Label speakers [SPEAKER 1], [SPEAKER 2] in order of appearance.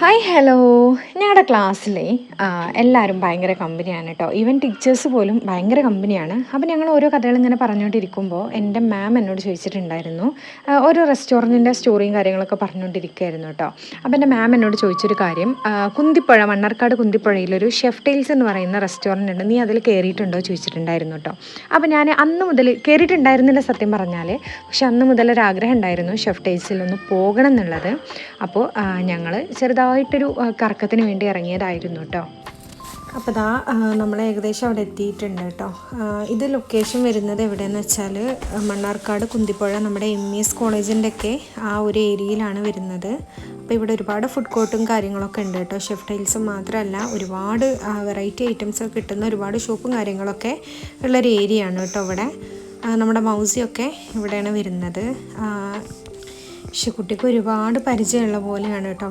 [SPEAKER 1] Hi hello. ഞങ്ങളുടെ ക്ലാസ്സിലെ എല്ലാവരും ഭയങ്കര കമ്പനിയാണ് കേട്ടോ. ഈവൻ ടീച്ചേഴ്സ് പോലും ഭയങ്കര കമ്പനിയാണ്. അപ്പോൾ ഞങ്ങൾ ഓരോ കഥകൾ ഇങ്ങനെ പറഞ്ഞുകൊണ്ടിരിക്കുമ്പോൾ എൻ്റെ മാം എന്നോട് ചോദിച്ചിട്ടുണ്ടായിരുന്നു, ഓരോ റെസ്റ്റോറൻറ്റിൻ്റെ സ്റ്റോറിയും കാര്യങ്ങളൊക്കെ പറഞ്ഞുകൊണ്ടിരിക്കുകയായിരുന്നു കേട്ടോ. അപ്പോൾ എൻ്റെ മാം എന്നോട് ചോദിച്ചൊരു കാര്യം, കുന്തിപ്പുഴ, മണ്ണാർക്കാട് കുന്തിപ്പുഴയിലൊരു ഷെഫ് ടൈൽസ് എന്ന് പറയുന്ന റെസ്റ്റോറൻറ്റ് ഉണ്ട്, നീ അതിൽ കയറിയിട്ടുണ്ടോ ചോദിച്ചിട്ടുണ്ടായിരുന്നു കേട്ടോ. അപ്പോൾ ഞാൻ അന്ന് മുതൽ കയറിയിട്ടുണ്ടായിരുന്നില്ല സത്യം പറഞ്ഞാൽ, പക്ഷെ അന്ന് മുതൽ ഒരു ആഗ്രഹം ഉണ്ടായിരുന്നു ഷെഫ് ടൈൽസിലൊന്ന് പോകണം എന്നുള്ളത്. അപ്പോൾ ഞങ്ങൾ ചെറുതായിട്ടൊരു കറക്കത്തിന് വേണ്ടി ഇറങ്ങിയതായിരുന്നു കേട്ടോ. അപ്പോൾ ദാ നമ്മൾ ഏകദേശം അവിടെ എത്തിയിട്ടുണ്ട് കേട്ടോ. ഇത് ലൊക്കേഷൻ വരുന്നത് എവിടെയെന്ന് വെച്ചാൽ മണ്ണാർക്കാട് കുന്തിപ്പുഴ നമ്മുടെ MES കോളേജിൻ്റെ ഒക്കെ ആ ഒരു ഏരിയയിലാണ് വരുന്നത്. അപ്പോൾ ഇവിടെ ഒരുപാട് ഫുഡ് കോർട്ടും കാര്യങ്ങളൊക്കെ ഉണ്ട് കേട്ടോ. ഷെഫ് ടൈൽസും മാത്രമല്ല, ഒരുപാട് വെറൈറ്റി ഐറ്റംസ് കിട്ടുന്ന ഒരുപാട് ഷോപ്പും കാര്യങ്ങളൊക്കെ ഉള്ളൊരു ഏരിയ ആണ് കേട്ടോ. ഇവിടെ നമ്മുടെ മൗസിയൊക്കെ ഇവിടെയാണ് വരുന്നത്. പക്ഷെ കുട്ടിക്ക് ഒരുപാട് പരിചയമുള്ള പോലെയാണ് കേട്ടോ.